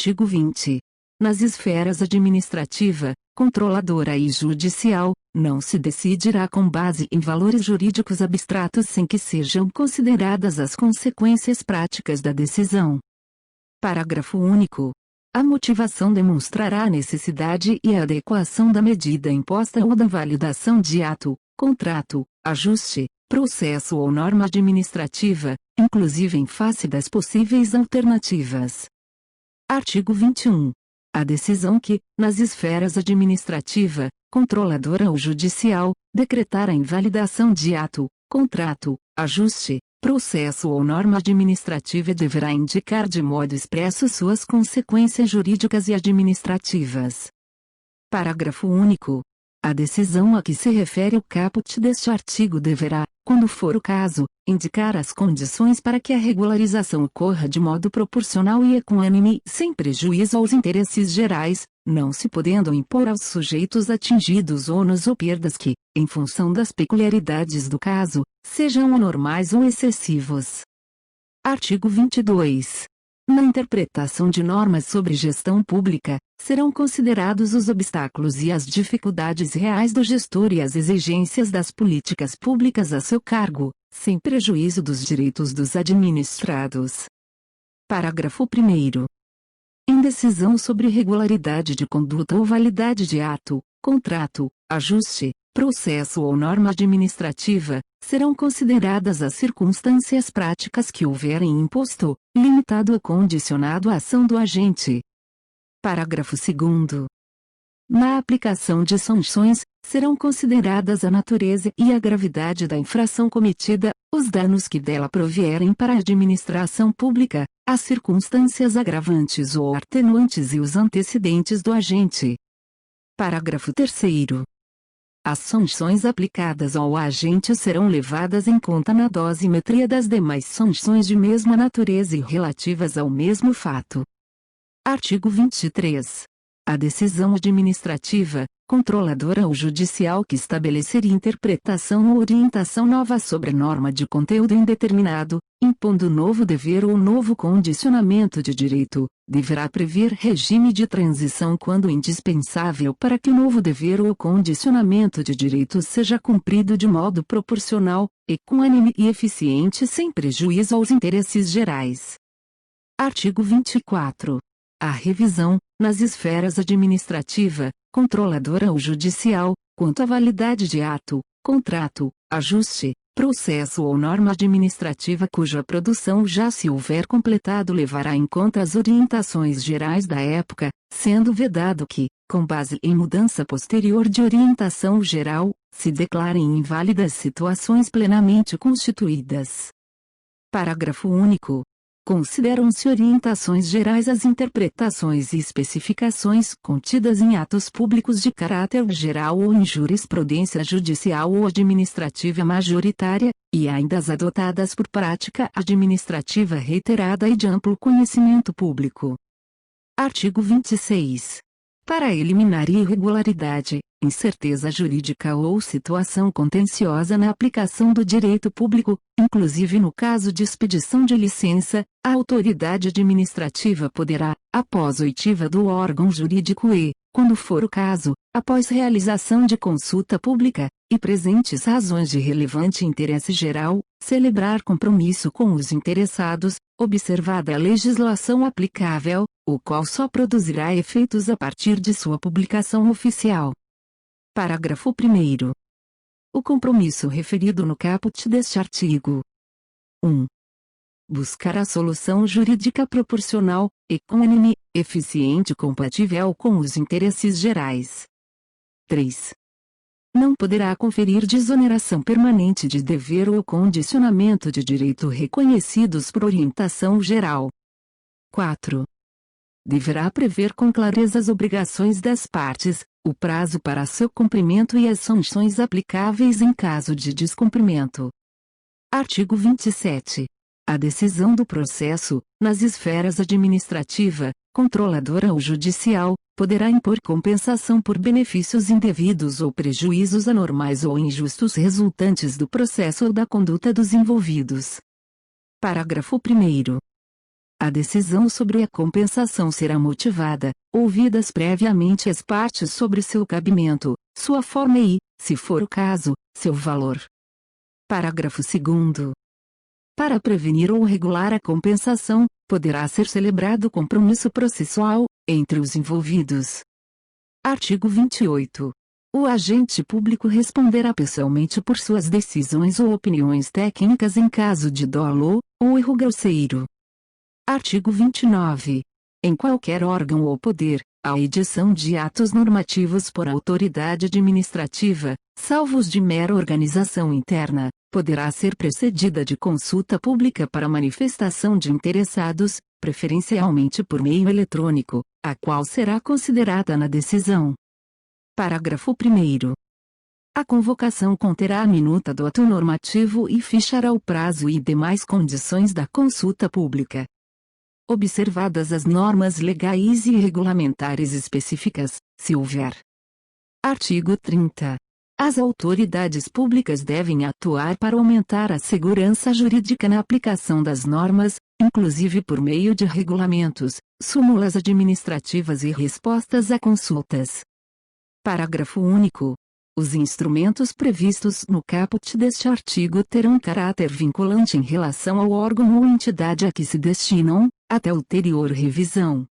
Artigo 20. Nas esferas administrativa, controladora e judicial, não se decidirá com base em valores jurídicos abstratos sem que sejam consideradas as consequências práticas da decisão. Parágrafo único. A motivação demonstrará a necessidade e a adequação da medida imposta ou da validação de ato, contrato, ajuste, processo ou norma administrativa, inclusive em face das possíveis alternativas. Artigo 21. A decisão que, nas esferas administrativa, controladora ou judicial, decretar a invalidação de ato, contrato, ajuste, processo ou norma administrativa deverá indicar de modo expresso suas consequências jurídicas e administrativas. Parágrafo único. A decisão a que se refere o caput deste artigo deverá, quando for o caso, indicar as condições para que a regularização ocorra de modo proporcional e equânime, sem prejuízo aos interesses gerais, não se podendo impor aos sujeitos atingidos ônus ou perdas que, em função das peculiaridades do caso, sejam anormais ou excessivos. Artigo 22. Na interpretação de normas sobre gestão pública, serão considerados os obstáculos e as dificuldades reais do gestor e as exigências das políticas públicas a seu cargo, sem prejuízo dos direitos dos administrados. Parágrafo 1º. Em decisão sobre regularidade de conduta ou validade de ato, contrato, ajuste, processo ou norma administrativa, serão consideradas as circunstâncias práticas que houverem imposto, limitado ou condicionado a ação do agente. Parágrafo 2º. Na aplicação de sanções, serão consideradas a natureza e a gravidade da infração cometida, os danos que dela provierem para a administração pública, as circunstâncias agravantes ou atenuantes e os antecedentes do agente. Parágrafo 3º. As sanções aplicadas ao agente serão levadas em conta na dosimetria das demais sanções de mesma natureza e relativas ao mesmo fato. Artigo 23. A decisão administrativa, controladora ou judicial que estabelecer interpretação ou orientação nova sobre norma de conteúdo indeterminado, impondo novo dever ou novo condicionamento de direito, deverá prever regime de transição quando indispensável para que o novo dever ou condicionamento de direito seja cumprido de modo proporcional, equânime e eficiente sem prejuízo aos interesses gerais. Artigo 24. A revisão, nas esferas administrativa, controladora ou judicial, quanto à validade de ato, contrato, ajuste, processo ou norma administrativa cuja produção já se houver completado levará em conta as orientações gerais da época, sendo vedado que, com base em mudança posterior de orientação geral, se declarem inválidas situações plenamente constituídas. Parágrafo único. Consideram-se orientações gerais as interpretações e especificações contidas em atos públicos de caráter geral ou em jurisprudência judicial ou administrativa majoritária, e ainda as adotadas por prática administrativa reiterada e de amplo conhecimento público. Artigo 26. Para eliminar irregularidade, incerteza jurídica ou situação contenciosa na aplicação do direito público, inclusive no caso de expedição de licença, a autoridade administrativa poderá, após oitiva do órgão jurídico e, quando for o caso, após realização de consulta pública, e presentes razões de relevante interesse geral, celebrar compromisso com os interessados, observada a legislação aplicável, o qual só produzirá efeitos a partir de sua publicação oficial. Parágrafo 1º. O compromisso referido no caput deste artigo. 1. Buscar a solução jurídica proporcional, equânime, eficiente e compatível com os interesses gerais. 3. Não poderá conferir desoneração permanente de dever ou condicionamento de direito reconhecidos por orientação geral. 4. Deverá prever com clareza as obrigações das partes, o prazo para seu cumprimento e as sanções aplicáveis em caso de descumprimento. Artigo 27. A decisão do processo, nas esferas administrativa, controladora ou judicial, poderá impor compensação por benefícios indevidos ou prejuízos anormais ou injustos resultantes do processo ou da conduta dos envolvidos. Parágrafo 1º. A decisão sobre a compensação será motivada, ouvidas previamente as partes sobre seu cabimento, sua forma e, se for o caso, seu valor. Parágrafo 2º. Para prevenir ou regular a compensação, poderá ser celebrado compromisso processual, entre os envolvidos. Artigo 28. O agente público responderá pessoalmente por suas decisões ou opiniões técnicas em caso de dolo, ou erro grosseiro. Artigo 29. Em qualquer órgão ou poder, a edição de atos normativos por autoridade administrativa, salvo os de mera organização interna, poderá ser precedida de consulta pública para manifestação de interessados, preferencialmente por meio eletrônico, a qual será considerada na decisão. Parágrafo 1º. A convocação conterá a minuta do ato normativo e fichará o prazo e demais condições da consulta pública. Observadas as normas legais e regulamentares específicas, se houver. Artigo 30. As autoridades públicas devem atuar para aumentar a segurança jurídica na aplicação das normas, inclusive por meio de regulamentos, súmulas administrativas e respostas a consultas. Parágrafo único. Os instrumentos previstos no caput deste artigo terão caráter vinculante em relação ao órgão ou entidade a que se destinam, até ulterior revisão.